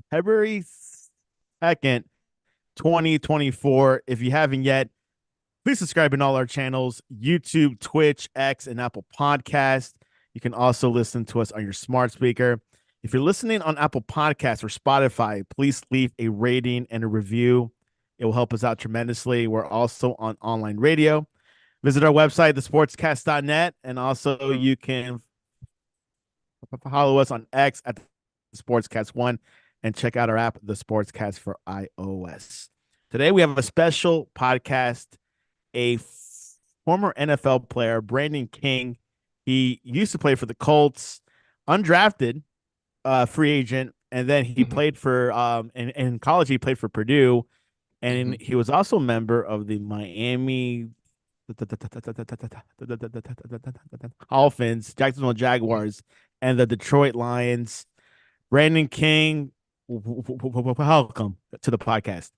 February 2nd, 2024. If you haven't yet, please subscribe in all our channels: YouTube, Twitch, X, and Apple Podcast. You can also listen to us on your smart speaker. If you're listening on Apple Podcasts or Spotify, please leave a rating and a review. It will help us out tremendously. We're also on online radio. Visit our website, thesportscast.net, and also you can follow us on X at the Sportscast1 and check out our app, The Sportscast for iOS. Today we have a special podcast. A former NFL player, Brandon King. He used to play for the Colts, undrafted, free agent, and then he played for in college. He played for Purdue, and he was also a member of the Miami Dolphins, Jacksonville Jaguars, and the Detroit Lions. Brandon King, welcome to the podcast.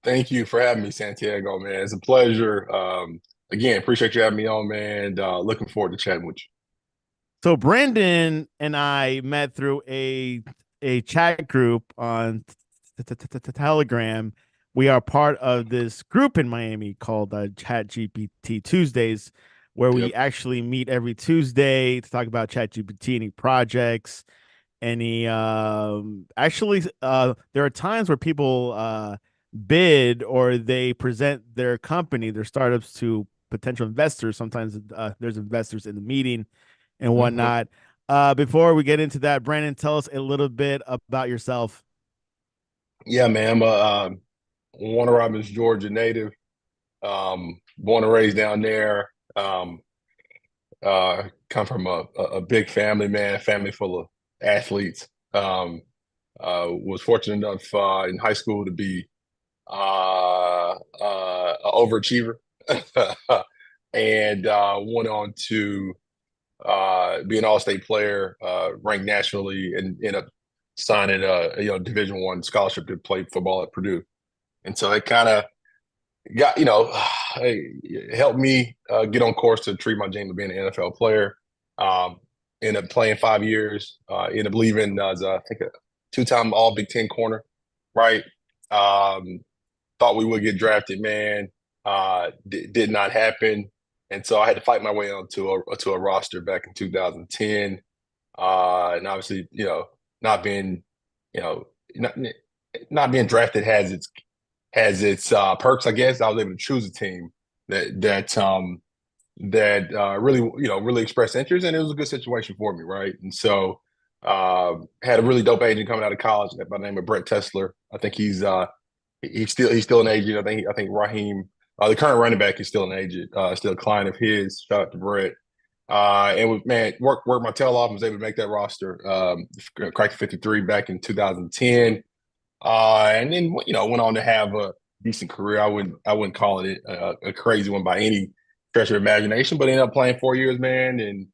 Thank you for having me, Santiago, man. It's a pleasure. Again, appreciate you having me on, man. Looking forward to chatting with you. So Brandon and I met through a chat group on Telegram. We are part of this group in Miami called Chat GPT Tuesdays, where we Yep. actually meet every Tuesday to talk about Chat GPT, any projects, any actually there are times where people bid or they present their company, their startups to potential investors. Sometimes there's investors in the meeting and hmm whatnot. Before we get into that, Brandon, tell us a little bit about yourself. Yeah, man. I'm a Warner Robins, Georgia native. Born and raised down there. Come from a big family, man. Family full of athletes. Was fortunate enough in high school to be an overachiever, and went on to be an all-state player, ranked nationally, and ended up signing a Division I scholarship to play football at Purdue. And so it kind of got helped me get on course to achieve my dream of being an NFL player. Um, Ended up playing 5 years. Ended up leaving as I think a two-time All Big Ten corner. Right. Thought we would get drafted, man. Did not happen, and so I had to fight my way onto a roster back in 2010. And obviously, not being, you know, not, not being drafted has its perks, I guess. I was able to choose a team that really, really expressed interest, and it was a good situation for me, right? And so had a really dope agent coming out of college by the name of Brett Tessler. I think he's still an agent. I think Raheem, the current running back, is still an agent, still a client of his. Shout out to Brett. Man, worked my tail off and was able to make that roster. Cracked 53 back in 2010. And then went on to have a decent career. I wouldn't call it a crazy one by any stretch of imagination, but ended up playing 4 years, man. And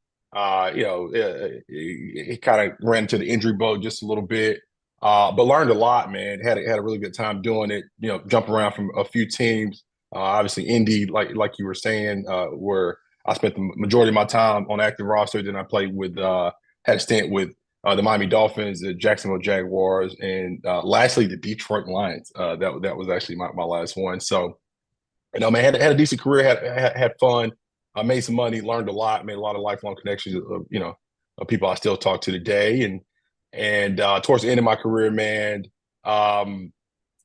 it kind of ran into the injury boat just a little bit. But learned a lot, man. Had a really good time doing it. Jump around from a few teams. Obviously, Indy, like you were saying, where I spent the majority of my time on active roster. Then I played had a stint with the Miami Dolphins, the Jacksonville Jaguars, and lastly the Detroit Lions. That was actually my last one. So, man, had a decent career, had fun, made some money, learned a lot, made a lot of lifelong connections of people I still talk to today. And towards the end of my career, man, um,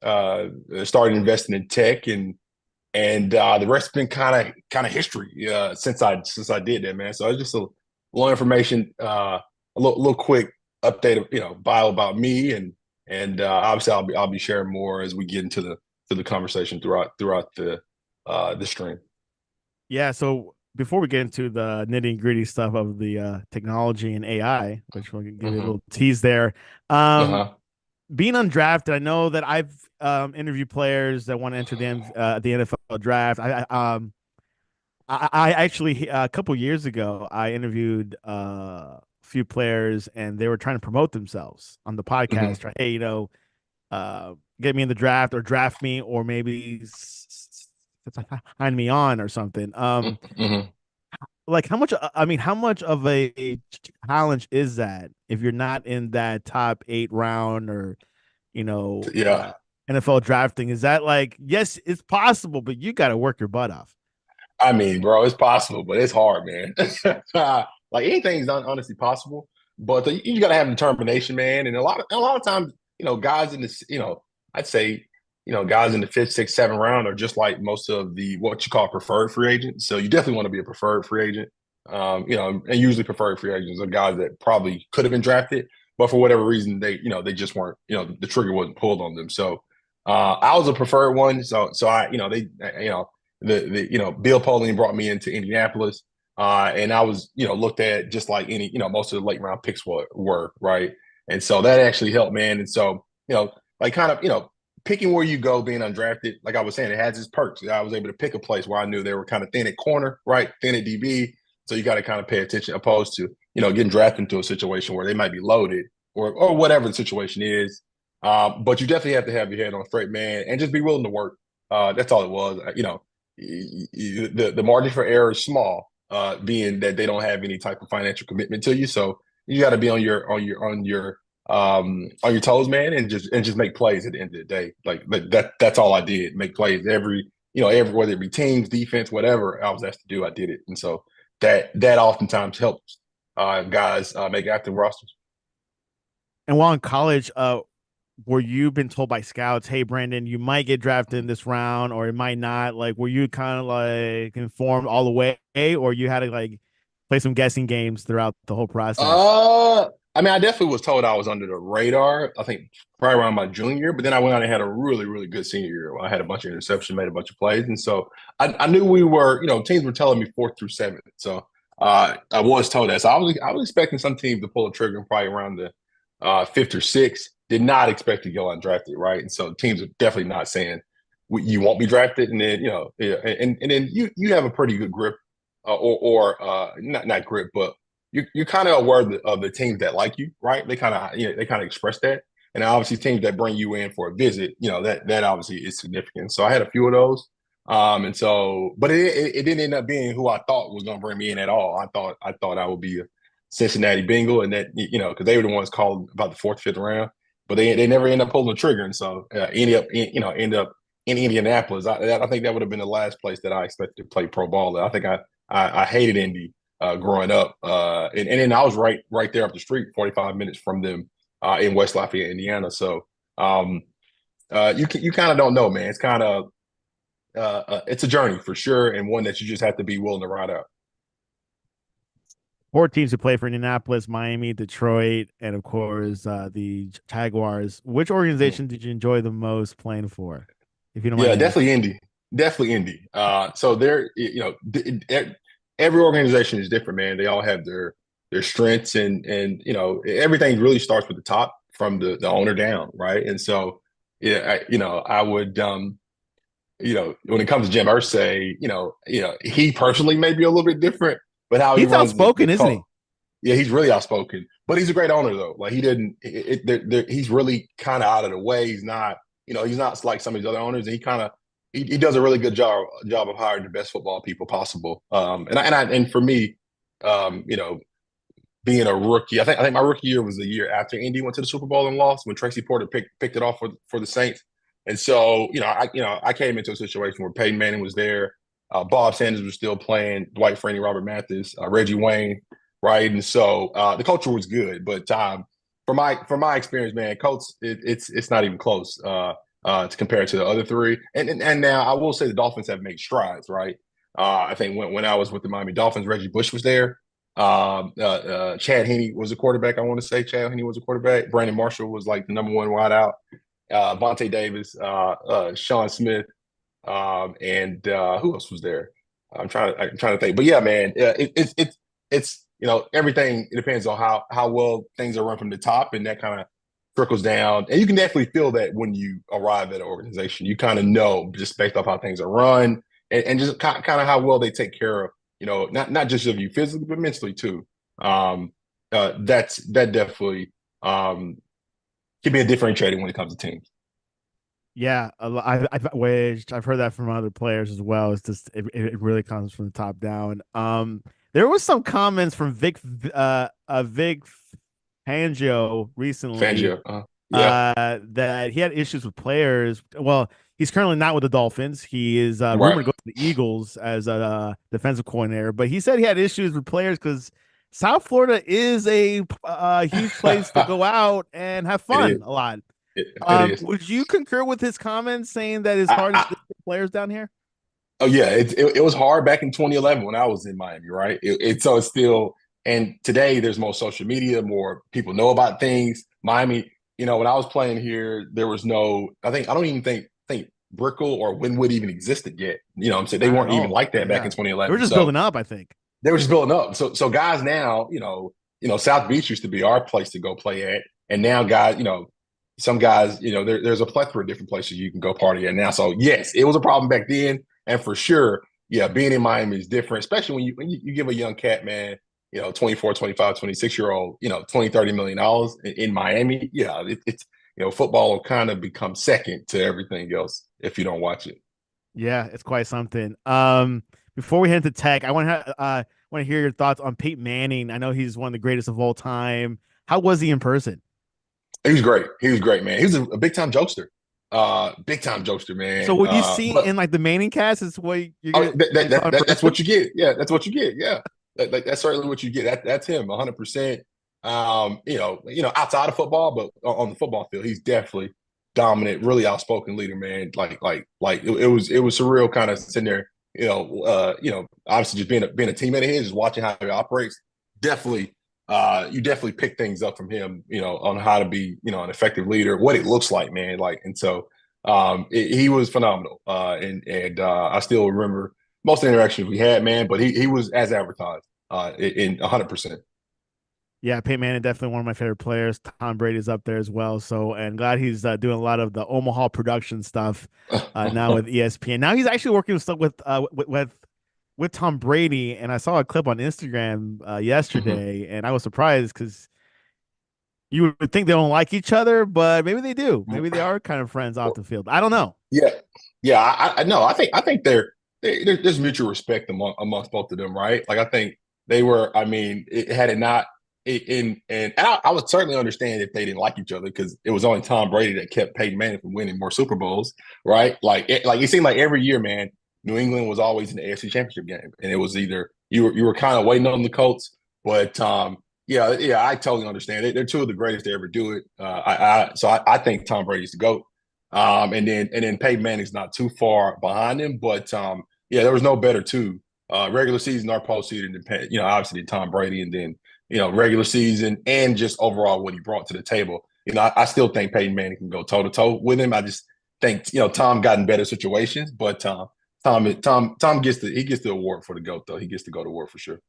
started investing in tech, and the rest has been kind of history since I did that, man. So it's just a little information, a little quick update of bio about me, and obviously I'll be sharing more as we get into the conversation throughout the stream. Yeah, so before we get into the nitty gritty stuff of the technology and AI, which we'll give you a hmm little tease there, um, Uh-huh. being undrafted, I know that I've interviewed players that want to enter the NFL draft. I actually a couple years ago I interviewed a few players and they were trying to promote themselves on the hmm podcast. Try, hey, get me in the draft or draft me or maybe sign me on or something. hmm like how much I mean, how much of a challenge is that if you're not in that top 8 round or you know Yeah. NFL drafting? Is that like, yes, it's possible, but you got to work your butt off. I mean, bro, it's possible, but it's hard, man. Like anything's honestly possible, but you got to have determination, man. And a lot of times, guys in this, I'd say, guys in the fifth, sixth, seventh round are just like most of the what you call preferred free agents. So you definitely want to be a preferred free agent. And usually preferred free agents are guys that probably could have been drafted, but for whatever reason they just weren't. The trigger wasn't pulled on them. So I was a preferred one. So I, they, Bill Polian brought me into Indianapolis, and I was looked at just like any most of the late round picks were right, and so that actually helped, man. And so like kind of picking where you go, being undrafted, like I was saying, it has its perks. I was able to pick a place where I knew they were kind of thin at corner, right, thin at DB. So you got to kind of pay attention, opposed to getting drafted into a situation where they might be loaded or whatever the situation is. But you definitely have to have your head on straight, man, and just be willing to work. That's all it was. The margin for error is small, being that they don't have any type of financial commitment to you. So you got to be on your toes, man, and just make plays at the end of the day. Like that's all I did. Make plays every whether it be teams, defense, whatever I was asked to do, I did it. And so that oftentimes helps guys make active rosters. And while in college, were you been told by scouts, hey, Brandon, you might get drafted in this round or it might not? Like, were you kind of like informed all the way, or you had to like play some guessing games throughout the whole process? I mean, I definitely was told I was under the radar. I think probably around my junior year, but then I went on and had a really, really good senior year. I had a bunch of interceptions, made a bunch of plays, and so I knew we were, teams were telling me fourth through seventh. So I was told that. So I was expecting some team to pull a trigger probably around the fifth or sixth. Did not expect to go undrafted, right? And so teams are definitely not saying you won't be drafted, and then yeah, and then you have a pretty good grip, or not grip, but you're kind of aware of the teams that like you, right? They kind of express that, and obviously teams that bring you in for a visit, that obviously is significant. So I had a few of those, and so, but it didn't end up being who I thought was going to bring me in at all. I thought I would be a Cincinnati Bengal, and that because they were the ones called about the fourth, fifth round, but they never end up pulling the trigger, and so end up in Indianapolis. I think that would have been the last place that I expected to play pro ball. I think I hated Indy growing up. And then I was right there up the street, 45 minutes from them in West Lafayette, Indiana. So you kind of don't know, man. It's kind of it's a journey for sure, and one that you just have to be willing to ride out. 4 teams who play for Indianapolis, Miami, Detroit, and of course the Jaguars. Which organization did you enjoy the most playing for, if you don't mind Yeah, me asking? definitely Indy. Definitely Indy. So they're every organization is different, man. They all have their strengths, and everything really starts with the top from the owner down, right? And so yeah, I would when it comes to Jim Irsay, he personally may be a little bit different, but how he He's runs the outspoken, isn't cult. he? Yeah, he's really outspoken, but he's a great owner though. Like he didn't, he's really kind of out of the way. He's not like some of these other owners, and he does a really good job of hiring the best football people possible. And for me, being a rookie, I think my rookie year was the year after Indy went to the Super Bowl and lost when Tracy Porter picked it off for the Saints. And so I came into a situation where Peyton Manning was there, Bob Sanders was still playing, Dwight Freeney, Robert Mathis, Reggie Wayne, right? And so the culture was good, but from my experience, man, Colts, it's not even close to compare to the other three. And now I will say the Dolphins have made strides, right? I think when I was with the Miami Dolphins, Reggie Bush was there. Chad Henne was a quarterback. I want to say Chad Henne was a quarterback. Brandon Marshall was like the number one wideout. Vontae Davis, Sean Smith, and who else was there? I'm trying to think, but yeah, man, it's everything. It depends on how well things are run from the top, and that kind of trickles down. And you can definitely feel that when you arrive at an organization. You kind of know just based off how things are run, and just kind of how well they take care of not just of you physically, but mentally too. That definitely can be a differentiator when it comes to teams. Yeah, I've heard that from other players as well. It's just it really comes from the top down. There was some comments from Vic Fangio recently Fangio. Yeah. that he had issues with players. Well, he's currently not with the Dolphins. He is Right. rumored to go to the Eagles as a defensive coordinator, but he said he had issues with players because South Florida is a huge place to go out and have It fun is. a lot. It is. Would you concur with his comments saying that his I, heart is I, with the players down here? oh yeah, it was hard back in 2011 when I was in Miami, right? So it's still, and today there's more social media, more people know about things. Miami, when I was playing here, there was no, I don't even think Brickell or Wynwood even existed yet. I'm saying they Not at weren't even all. like that back in Yeah, they were 2011. just So building up, I think. they were just building up. So guys now, South Beach used to be our place to go play at, and now guys, some guys, there's a plethora of different places you can go party at now. So yes, it was a problem back then, and for sure, yeah, being in Miami is different, especially when you give a young cat, man, 24, 25, 26 year old, 20, $30 million in Miami. Yeah, it's football will kind of become second to everything else if you don't watch it. Yeah, it's quite something. Before we head into tech, I want to hear your thoughts on Peyton Manning. I know he's one of the greatest of all time. How was he in person? He was great. He was great, man. He was a big time jokester. Big time jokester, So man. what you see But in like the Manning cast is what you're oh, gonna you saw in that's what person? you get. Yeah, that's what you get. Yeah, that's certainly what you get. That's him, 100%. Outside of football, but on the football field, he's definitely dominant, really outspoken leader, man. It was surreal, kind of sitting there. Obviously just being a teammate of his, just watching how he operates. Definitely, you definitely pick things up from him, on how to be, an effective leader, what it looks like, man. And so he was phenomenal. And I still remember most of the interactions we had, man. But he was as advertised, in 100%. Yeah, Peyton Manning definitely one of my favorite players. Tom Brady's up there as well. So, and glad he's doing a lot of the Omaha production stuff now with ESPN. Now he's actually working with stuff with Tom Brady. And I saw a clip on Instagram Mhm. yesterday, and I was surprised because you would think they don't like each other, but maybe they do. Maybe they are kind of friends off the field. I don't know. Yeah, yeah. I know. I think there's mutual respect amongst both of them, right? Like I think they were. I mean, had it not and I would certainly understand if they didn't like each other because it was only Tom Brady that kept Peyton Manning from winning more Super Bowls, right? Like it seemed like every year, man, New England was always in the AFC Championship game, and it was either you were kind of waiting on the Colts, but yeah, I totally understand. They're two of the greatest to ever do it. So I think Tom Brady's the GOAT. And then Peyton Manning's not too far behind him, but yeah, there was no better two. Regular season or postseason, obviously Tom Brady, and then regular season and just overall what he brought to the table. I still think Peyton Manning can go toe to toe with him. I just think Tom got in better situations, but Tom gets the award for the GOAT though. He gets to go to war for sure.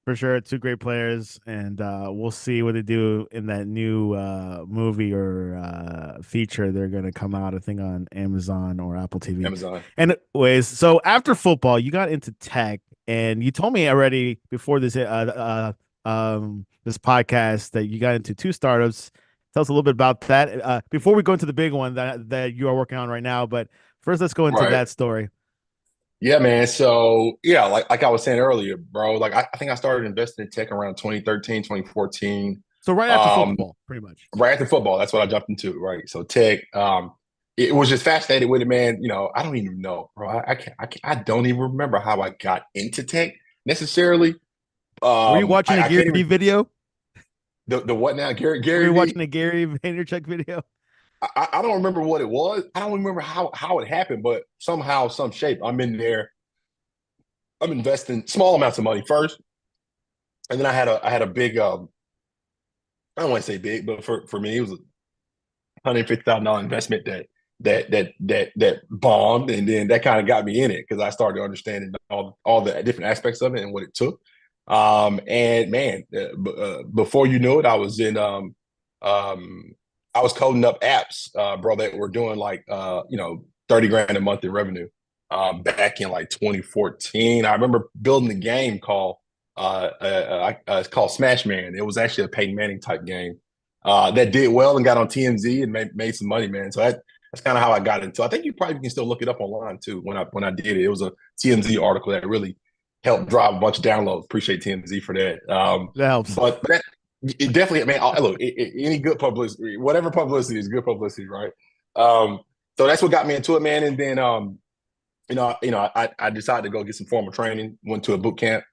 For sure, two great players, and we'll see what they do in that new movie or feature they're going to come out, I think, on Amazon or Apple TV. Amazon. Anyways, so after football, you got into tech, and you told me already before this podcast that you got into two startups. Tell us a little bit about that before we go into the big one that you are working on right now. But first, let's go into Right. that story. Yeah, man. So yeah, like I was saying earlier, bro, like I think I started investing in tech around 2013, 2014. So right after Um, football, pretty much. right after football, that's what I jumped into, right? So tech, it was just fascinated with it, man. I don't even know, bro. I don't even remember how I got into tech necessarily. Were you watching a I Gary can't Vee even video? the what now? Gary Were Gary you V. watching a Gary Vaynerchuk video? I don't remember what it was. I don't remember how it happened, but somehow, some shape, I'm in there. I'm investing small amounts of money first, and then I had a big I don't want to say big, but for me it was $150,000 investment that bombed, and then that kind of got me in it because I started understanding all the different aspects of it and what it took. And man, before you knew it, um, I was coding up apps, bro, that were doing like 30 grand a month in revenue. Back in like 2014, I remember building a game called it's called Smash Man. It was actually a Peyton Manning type game that did well and got on TMZ and made some money, man. So that's kind of how I got into. I think you probably can still look it up online too. When I did it, it was a TMZ article that really helped drive a bunch of downloads. Appreciate TMZ for that. That helps. But that, it definitely, man. Look, any good publicity, whatever publicity is good publicity, right? Um, so that's what got me into it, man. And then, I decided to go get some formal training. Went to a boot camp.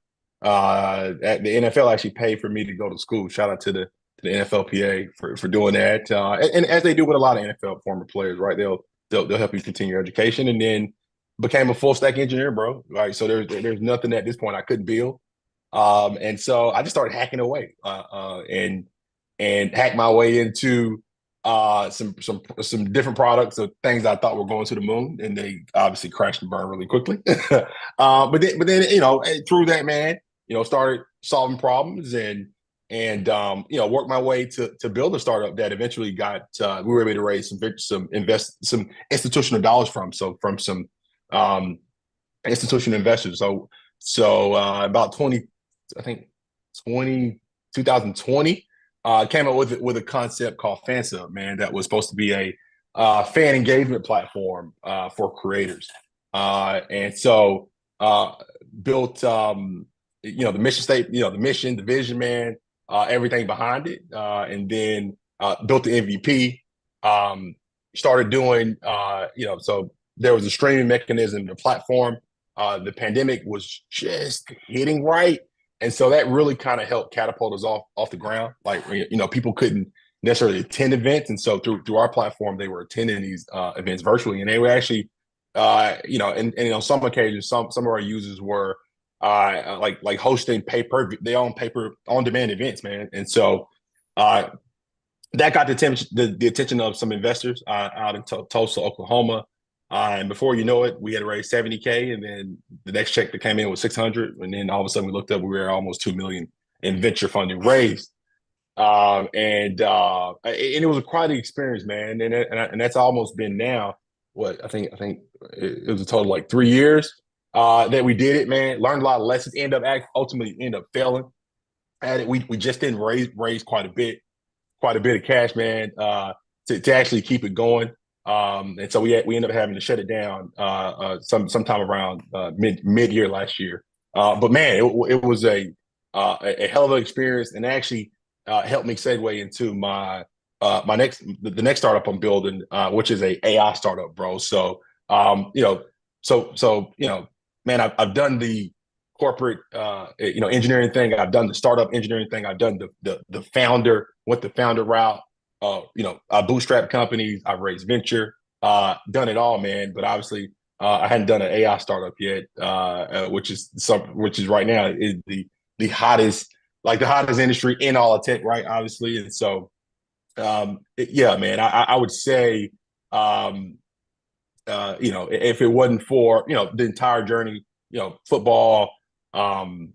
At the NFL actually paid for me to go to school. Shout out to the NFLPA for doing that. And as they do with a lot of NFL former players, right? They'll help you continue your education, and then became a full stack engineer, bro. Right. So there's nothing at this point I couldn't build. And so I just started hacking away, and hacked my way into some different products of things I thought were going to the moon, and they obviously crashed and burned really quickly. But then through that, man, started solving problems, and worked my way to build a startup that eventually got we were able to raise some institutional dollars from some institutional investors. So about 20, I think 2020, came up with a concept called FanSub, man, that was supposed to be a fan engagement platform for creators. And so built the mission state, the mission, the vision, man, everything behind it, and then built the MVP. Started doing, so there was a streaming mechanism, the platform. The pandemic was just hitting right, and so that really kind of helped catapult us off the ground. Like, people couldn't necessarily attend events, and so through our platform, they were attending these events virtually, and they were actually, and on some occasions, some of our users were like hosting their own paper on demand events, man. And so uh, that got the attention of some investors out in Tulsa, Oklahoma. And before you know it, we had raised 70K, and then the next check that came in was 600, and then all of a sudden we looked up, we were almost 2 million in venture funding raised. And it was a quite an experience, man. And that's almost been now what I think it was a total of like 3 years that we did it, man. Learned a lot of lessons. Ultimately end up failing at it. We just didn't raise quite a bit of cash, man, to actually keep it going. And so we ended up having to shut it down sometime around mid year last year. But man, it was a hell of an experience, and actually helped me segue into the next startup I'm building, which is a AI startup, bro. So man, I've done the corporate engineering thing. I've done the startup engineering thing. I've done the founder route. I bootstrap companies. I've raised venture. Done it all, man. But obviously, I hadn't done an AI startup yet, which is right now is the hottest, like the hottest industry in all of tech, right? Obviously, and so yeah, man. I would say, if it wasn't for the entire journey, football, giving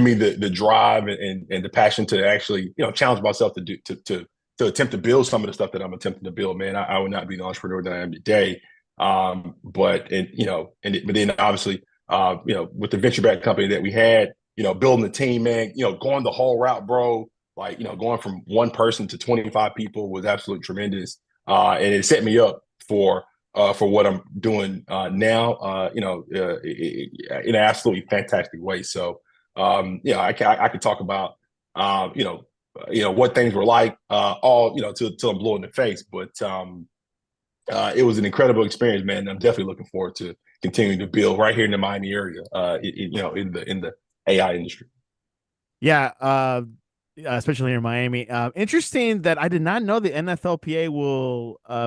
me the drive and the passion to actually challenge myself to attempt to build some of the stuff that I'm attempting to build, man, I would not be the entrepreneur that I am today. But then obviously, with the venture back company that we had, building the team, man, going the whole route, bro, like, going from one person to 25 people was absolutely tremendous. And it set me up for what I'm doing now, in an absolutely fantastic way. So, I could talk about, what things were like, all, till I'm blue in the face. But it was an incredible experience, man. And I'm definitely looking forward to continuing to build right here in the Miami area, in the AI industry. Yeah, especially here in Miami. Interesting that I did not know the NFLPA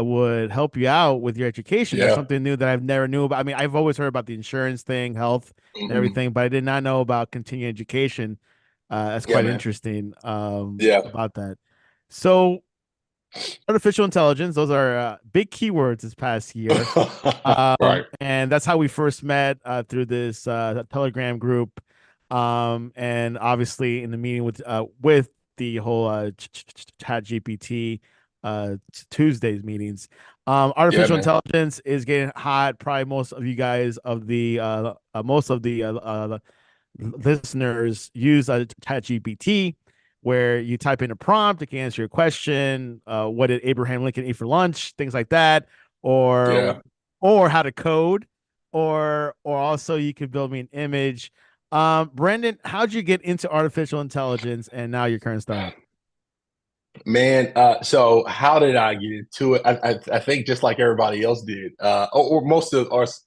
would help you out with your education. That's Yeah. something new that I've never knew about. I mean, I've always heard about the insurance thing, health, and Mm-hmm. everything, but I did not know about continuing education. That's Yeah, quite man. interesting Yeah. about that. So, artificial intelligence, those are big keywords this past year. Right. And that's how we first met through this Telegram group. And obviously in the meeting with the whole chat GPT Tuesdays meetings. Yeah, Artificial man. intelligence is getting hot. Probably most of you guys of the most of the listeners use ChatGPT, where you type in a prompt, it can answer your question. What did Abraham Lincoln eat for lunch? Things like that, or Yeah. how to code, or also you could build me an image. Brendan, how'd you get into artificial intelligence and now your current startup? Man, so how did I get into it? I think just like everybody else did, or most of us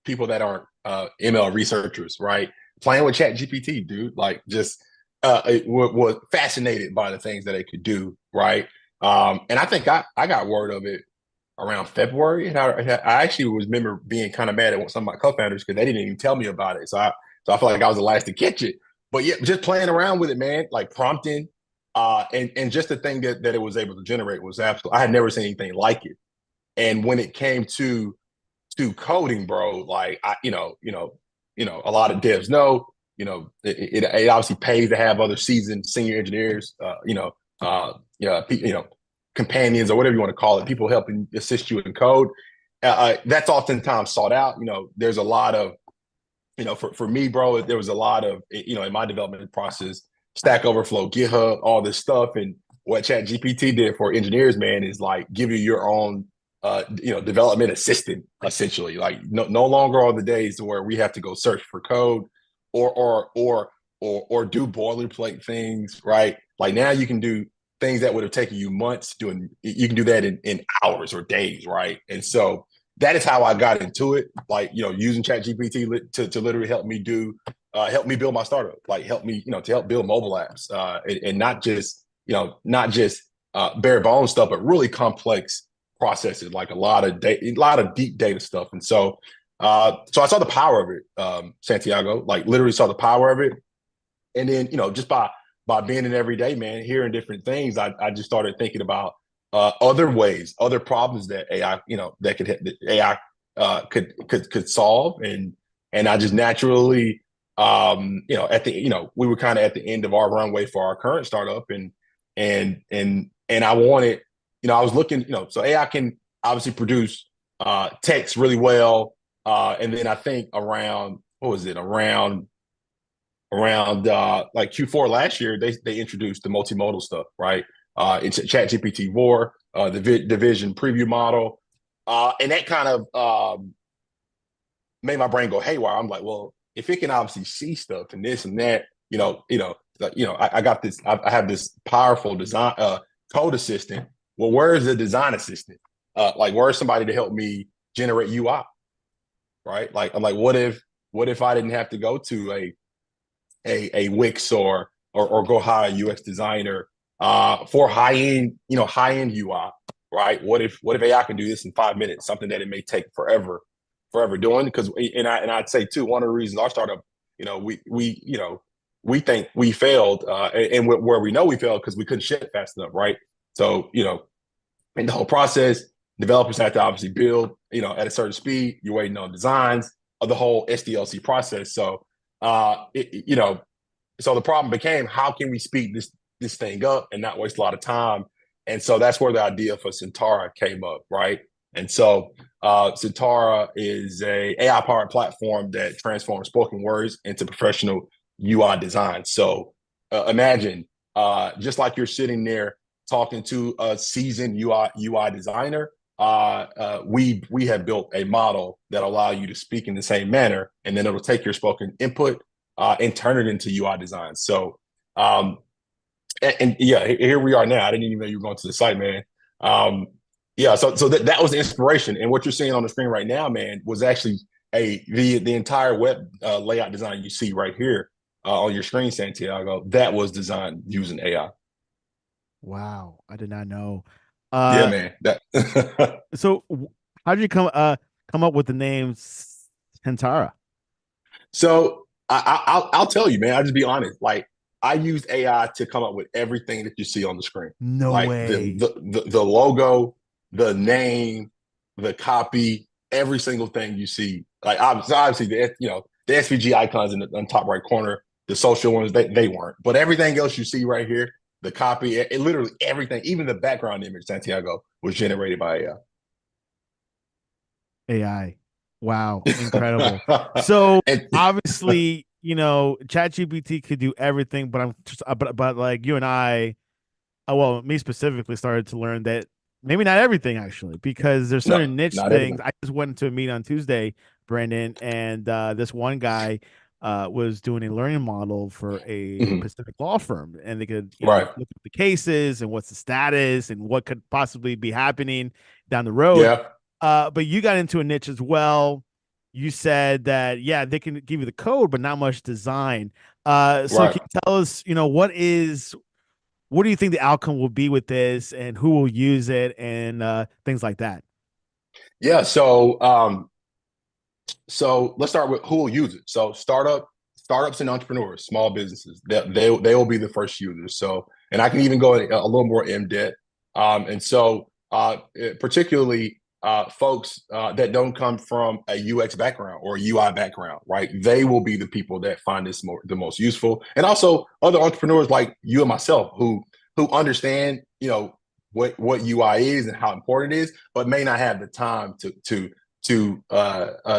people that aren't ML researchers, right? Playing with Chat GPT, dude, like just was fascinated by the things that it could do, right? And I think I got word of it around February, and I actually was remember being kind of mad at some of my co-founders because they didn't even tell me about it. So I feel like I was the last to catch it. But yeah, just playing around with it, man, like prompting, and just the thing that it was able to generate was absolutely. I had never seen anything like it. And when it came to coding, bro, like a lot of devs know, it obviously pays to have other seasoned senior engineers, companions or whatever you want to call it, people helping assist you in code. That's oftentimes sought out. There's a lot of, for me, bro, there was a lot of, in my development process, Stack Overflow, GitHub, all this stuff. And what Chat GPT did for engineers, man, is like give you your own development assistant, essentially. Like no longer are the days where we have to go search for code or do boilerplate things, right? Like now you can do things that would have taken you months doing, you can do that in hours or days, right? And so that is how I got into it, like, using Chat GPT to literally help me build my startup, like help me, to help build mobile apps, and not just bare bones stuff, but really complex processes, like a lot of deep data stuff. And so I saw the power of it, Santiago, like literally saw the power of it. And then, just by being in every day, man, hearing different things, I just started thinking about other ways, other problems that AI, that AI could solve. And I just naturally, we were kind of at the end of our runway for our current startup, and I wanted, I was looking, so AI can obviously produce text really well. And then I think around, what was it, around like Q4 last year, they introduced the multimodal stuff, right? It's Chat GPT 4, the Vision preview model. And that kind of made my brain go haywire. I'm like, well, if it can obviously see stuff and this and that, I got this, I have this powerful design code assistant. Well, where is the design assistant? Like, where's somebody to help me generate UI? Right? Like, I'm like, what if I didn't have to go to a Wix or go hire a UX designer for high end UI, right? What if AI can do this in 5 minutes, something that it may take forever doing? Because I'd say too, one of the reasons our startup, we think we failed, and where we know we failed because we couldn't ship fast enough, right? So in the whole process, developers have to obviously build, at a certain speed. You're waiting on designs of the whole SDLC process. So uh, it, you know, so the problem became, how can we speed this thing up and not waste a lot of time? And so that's where the idea for Centara came up, right? And so Centara is a AI powered platform that transforms spoken words into professional UI design. So imagine, just like you're sitting there talking to a seasoned UI designer, we have built a model that allow you to speak in the same manner, and then it'll take your spoken input and turn it into UI design. So, and yeah, here we are now. I didn't even know you were going to the site, man. Yeah, so that was the inspiration, and what you're seeing on the screen right now, man, was actually the entire web layout design you see right here on your screen, Santiago. That was designed using AI. Wow, I did not know. Yeah, Uh, man. That how did you come up with the name Santara? So I'll tell you, man. I'll just be honest. Like, I used AI to come up with everything that you see on the screen, No like way. the logo, the name, the copy, every single thing you see. Like, obviously the SVG icons in the top right corner, the social ones, they weren't, but everything else you see right here, the copy, it literally everything, even the background image, Santiago, was generated by AI. Wow, incredible. AI. So and obviously, ChatGPT could do everything, but I'm just, but like you and I, well, me specifically, started to learn that maybe not everything actually, because there's no, certain niche not things. everything. I just went to a meet on Tuesday Brendan, and this one guy was doing a learning model for a Mhm. Pacific law firm, and they could, Right. look at the cases and what's the status and what could possibly be happening down the road. Yeah. But you got into a niche as well. You said that, yeah, they can give you the code, but not much design. So Right. can you tell us, what do you think the outcome will be with this, and who will use it, and things like that? Yeah. So let's start with who will use it. So startups and entrepreneurs, small businesses, they will be the first users. So, and I can even go a little more in depth. Particularly folks that don't come from a UX background or a UI background, right? They will be the people that find this the most useful, and also other entrepreneurs like you and myself who understand, what UI is and how important it is, but may not have the time to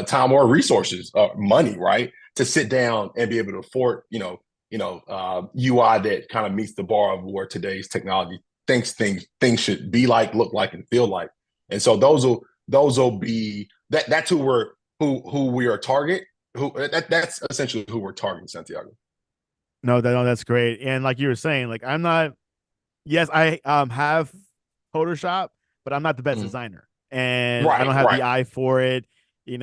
time or resources, money, right, to sit down and be able to afford, UI that kind of meets the bar of where today's technology thinks things should be like, look like, and feel like. And so those will be that's who we are target. That's essentially who we're targeting, Santiago. No, that's great. And like you were saying, like I'm not. Yes, I have Photoshop, but I'm not the best Mhm. designer, and I Right, don't have right, the eye for it.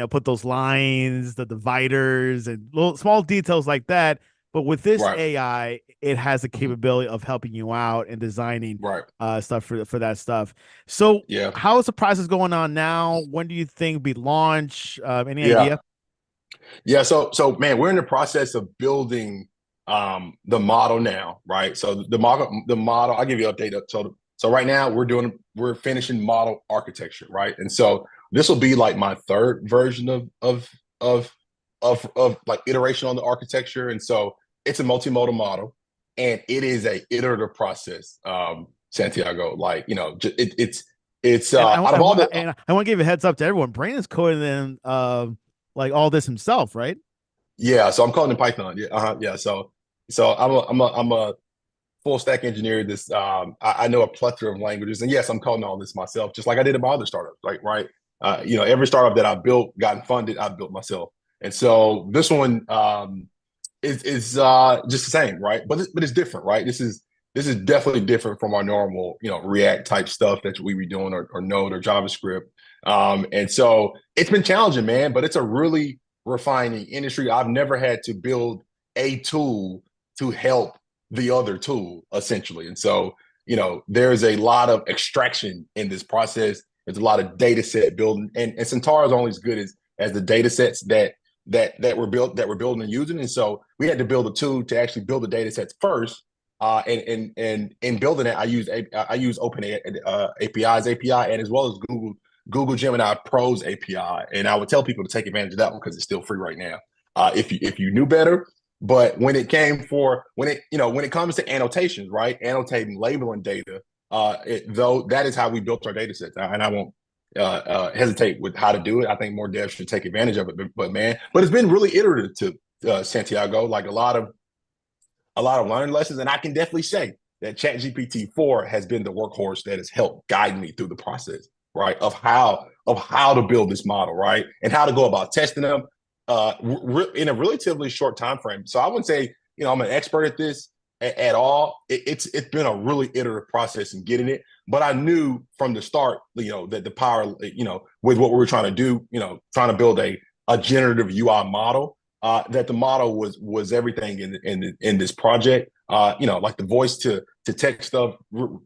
Put those lines, the dividers, and little small details like that. But with this right, AI, it has the mhm, capability of helping you out and designing right. stuff for that stuff. So, Yeah, how is the process going on now? When do you think be launch? Any idea? yeah. Yeah, so man, we're in the process of building the model now, right? So the model, I'll give you an update. So right now we're finishing model architecture, right? And so this will be like my third version of of like iteration on the architecture. And so it's a multimodal model, and it is a iterative process, Santiago. Like, it's And out of all the I want to give a heads up to everyone. Brandon's coding in like all this himself, right? yeah, so I'm calling it Python. Yeah, yeah. So I'm a full stack engineer. I know a plethora of languages, and yes, I'm coding all this myself, just like I did in my other startups. Like, right, every startup that I built, gotten funded, I built myself. And so this one is just the same, right? But it's different, right? This is definitely different from our normal, React type stuff that we be doing, or Node or JavaScript. And so it's been challenging, man, but it's a really refining industry. I've never had to build a tool to help the other tool, essentially. And so, there's a lot of extraction in this process. There's a lot of data set building, and Centaur is only as good as the data sets that we're building and using. And so we had to build a tool to actually build the data sets first. And in building it, I use Open API's API, and as well as Google Gemini Pro's API. And I would tell people to take advantage of that one because it's still free right now. If you knew better. But when it comes to annotations, right? Annotating, labeling data, though that is how we built our data sets. And I won't hesitate with how to do it. I think more devs should take advantage of it. But it's been really iterative to Santiago, like a lot of learning lessons. And I can definitely say that ChatGPT 4 has been the workhorse that has helped guide me through the process, right? Of how to build this model, right? And how to go about testing them in a relatively short time frame. So I wouldn't say, I'm an expert at this at all. It's been a really iterative process in getting it. But I knew from the start, that the power, with what we were trying to do, trying to build a generative UI model, that the model was everything in this project. Like the voice to text stuff,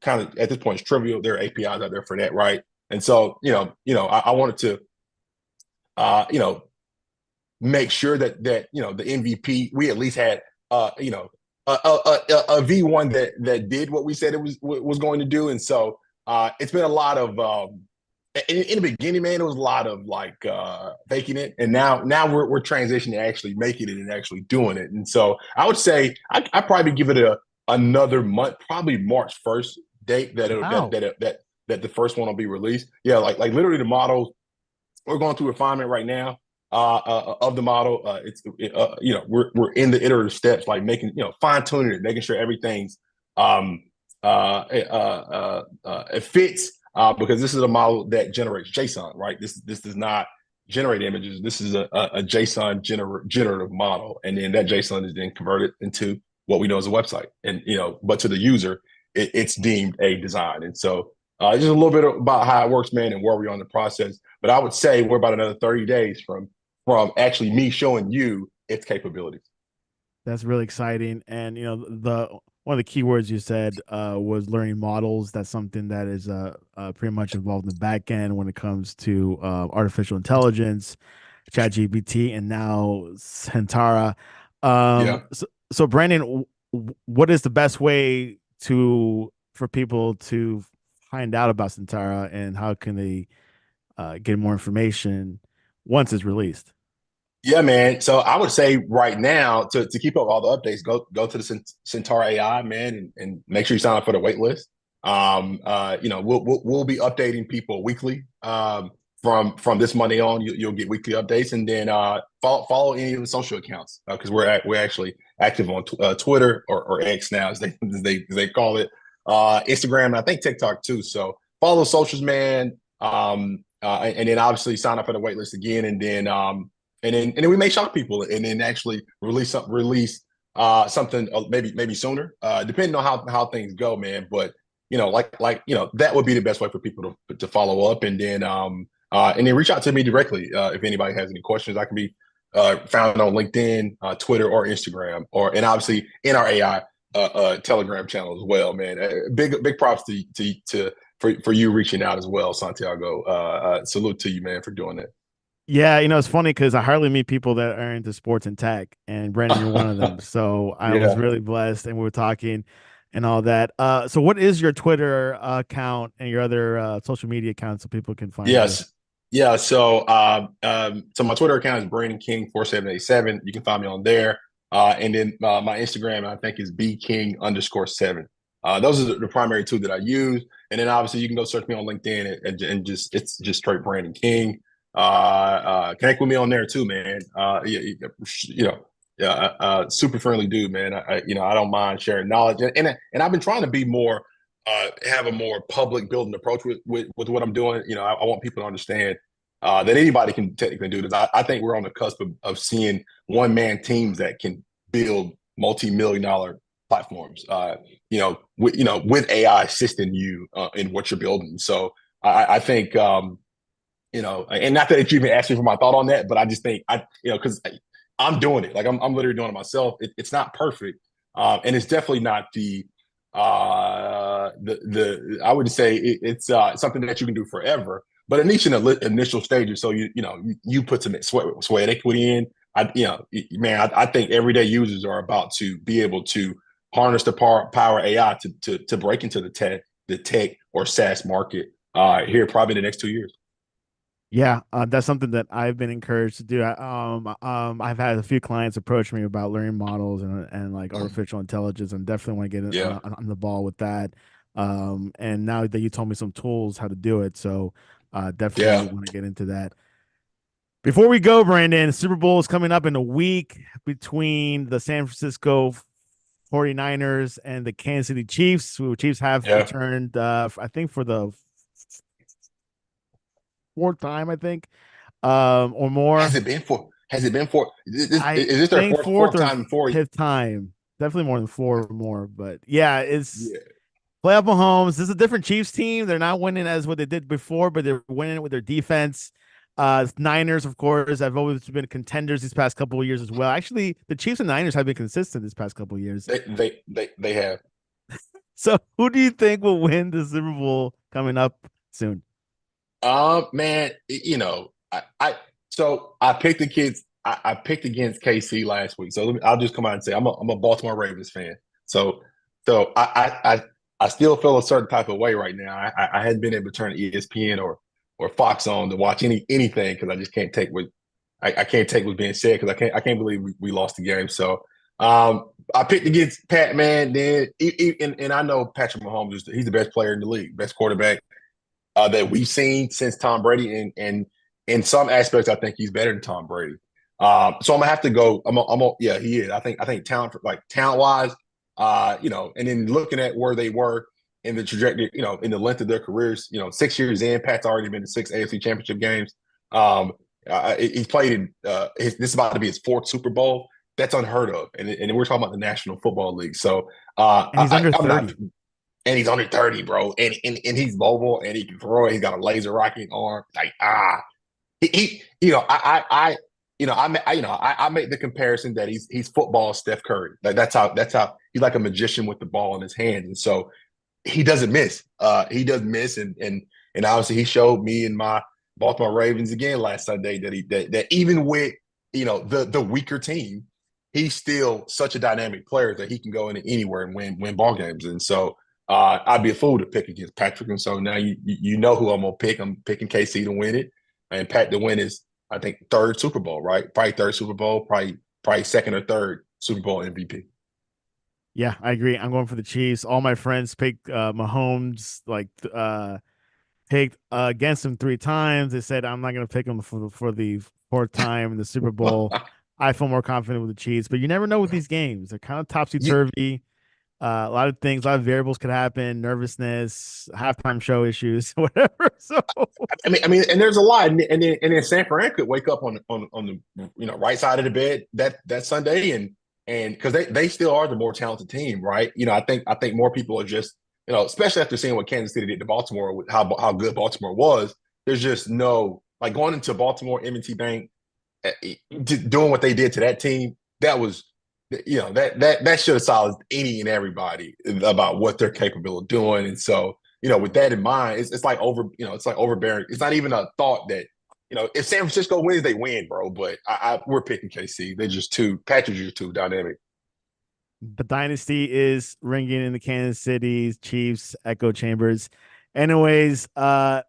kind of at this point is trivial. There are APIs out there for that, right? And so, I wanted to, make sure that the MVP, we at least had, a V1 that did what we said it was going to do. And so it's been a lot of in the beginning, man, it was a lot of like faking it, and now we're transitioning to actually making it and actually doing it. And so I would say I probably give it another month, probably March 1st date that it, that Wow. that that that the first one will be released. Yeah, like literally the models, we're going through refinement right now of the model. We're in the iterative steps, like making, fine tuning it, making sure everything's um, it fits, because this is a model that generates JSON, right? This does not generate images. This is a JSON generative model, and then that JSON is then converted into what we know as a website. And but to the user, it's deemed a design. And so just a little bit about how it works, man, and where we are in the process. But I would say we're about another 30 days from actually me showing you its capabilities. That's really exciting. And the one of the keywords you said was learning models. That's something that is pretty much involved in the back end when it comes to artificial intelligence, ChatGPT, and now Centara. Yeah. So Brandon, what is the best way to for people to find out about Centara, and how can they get more information once it's released? Yeah, man. So I would say right now to keep up all the updates, go to the Centaur AI, man, and make sure you sign up for the wait list. We'll be updating people weekly. From this Monday on, you'll get weekly updates, and then follow any of the social accounts because we're actually active on Twitter or X now as they call it, Instagram, and I think TikTok too. So follow the socials, man. And then obviously sign up for the wait list again, and then we may shock people and then actually release something maybe sooner, depending on how things go, man. But that would be the best way for people to follow up, and then reach out to me directly if anybody has any questions. I can be found on LinkedIn, Twitter, or Instagram, and obviously in our AI Telegram channel as well, man. Big props for you reaching out as well, Santiago. Salute to you, man, for doing that. Yeah, it's funny because I hardly meet people that are into sports and tech, and Brandon, you're one of them. So I was Yeah. really blessed, and we were talking and all that. So what is your Twitter account and your other social media accounts so people can find you? Yes. Yeah. So my Twitter account is Brandon King 4787. You can find me on there. And then my Instagram, I think, is bking_7. Those are the primary two that I use. And then obviously you can go search me on LinkedIn and just it's just straight Brandon King. Connect with me on there too, man. Yeah, super friendly dude, man. I don't mind sharing knowledge, and I've been trying to be more have a more public building approach with what I'm doing. I want people to understand that anybody can technically do this. I think we're on the cusp of seeing one man teams that can build multi-million-dollar platforms. With AI assisting you in what you're building. So I think and not that you even asked me for my thought on that, but I just think because I'm doing it. Like I'm literally doing it myself. It's not perfect, and it's definitely not the I wouldn't say it's something that you can do forever, but at least in the initial stages. So you put some sweat equity in. I think everyday users are about to be able to harness the power AI to break into the tech or SaaS market here probably in the next 2 years. Yeah, that's something that I've been encouraged to do. I've had a few clients approach me about learning models and like artificial intelligence, and definitely want to get Yeah, on the ball with that. And now that you told me some tools how to do it, so definitely yeah, want to get into that. Before we go, Brandon, Super Bowl is coming up in a week between the San Francisco 49ers and the Kansas City Chiefs, who Chiefs have yeah. returned, I think, for the fourth time, I think, or more. Has it been for I is this their think fourth fourth fourth or time in 4 years? fifth time. Definitely more than four or more. But yeah, it's Yeah, playoff Mahomes. This is a different Chiefs team. They're not winning as what they did before, but they're winning with their defense. Niners, of course, have always been contenders these past couple of years as well. Actually, the Chiefs and Niners have been consistent this past couple of years. they have. So, who do you think will win the Super Bowl coming up soon? Man, I so I picked the kids. I picked against KC last week. So I'll just come out and say I'm a Baltimore Ravens fan. So I still feel a certain type of way right now. I hadn't been able to turn ESPN or Fox on to watch anything because I just can't take what I can't take what's being said because I can't believe we lost the game. So I picked against Pat, man. Then and I know Patrick Mahomes he's the best player in the league, best quarterback that we've seen since Tom Brady, and in some aspects, I think he's better than Tom Brady. So I'm gonna have to go. Yeah, he is. I think talent wise, and then looking at where they were in the trajectory, in the length of their careers, 6 years in, Pat's already been to six AFC Championship games. He's played in this is about to be his fourth Super Bowl. That's unheard of, and we're talking about the National Football League. So And he's under I'm not, 30. and he's under 30, bro, and he's mobile and he can throw it. He's got a laser rocket arm. Like you know, I make the comparison that he's football Steph Curry. Like that's how he's like a magician with the ball in his hand, and so he doesn't miss. He doesn't miss, and obviously he showed me and my Baltimore Ravens again last Sunday that even with the weaker team, he's still such a dynamic player that he can go into anywhere and win ball games. And so I'd be a fool to pick against Patrick. And so now you know who I'm gonna pick. I'm picking KC to win it, and Pat to win is I think third Super Bowl, right? Probably third Super Bowl, probably second or third Super Bowl MVP. Yeah, I agree. I'm going for the Chiefs. All my friends picked Mahomes, like picked against him 3 times. They said I'm not going to pick him for the fourth time in the Super Bowl. I feel more confident with the Chiefs, but you never know with these games. They're kind of topsy you, turvy. A lot of things, a lot of variables could happen. Nervousness, halftime show issues, whatever. So and there's a lot, and then San Fran could wake up on the right side of the bed that Sunday, and because they still are the more talented team, right? I think more people are just especially after seeing what Kansas City did to Baltimore with how good Baltimore was. There's just no like going into Baltimore, M&T Bank, doing what they did to that team. That was that should have silenced any and everybody about what they're capable of doing. And so, with that in mind, it's like it's like overbearing. It's not even a thought that, if San Francisco wins, they win, bro. But we're picking KC. They're just too, Patriots are just too dynamic. the dynasty is ringing in the Kansas City Chiefs echo chambers. Anyways,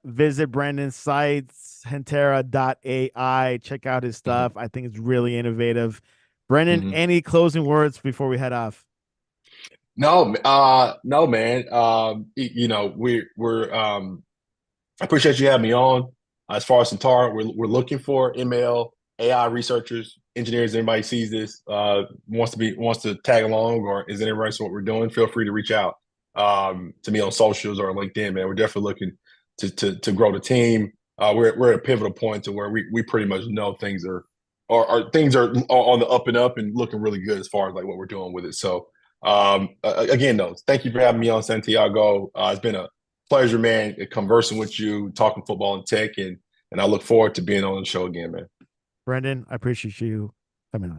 visit Brandon's site, Hentera.ai. Check out his Mm-hmm. stuff. I think it's really innovative. Brendan, Mm-hmm. any closing words before we head off? No, no, man. We're I appreciate you having me on. As far as Centaur, we're looking for ML, AI researchers, engineers. Anybody sees this, wants to tag along or is interested in what we're doing, feel free to reach out to me on socials or LinkedIn. Man, we're definitely looking to grow the team. We're at a pivotal point to where we pretty much know things are things are on the up and up and looking really good as far as like what we're doing with it. So again, though, thank you for having me on, Santiago. It's been a pleasure, man, conversing with you, talking football and tech, and I look forward to being on the show again, man. Brendan, I appreciate you coming on.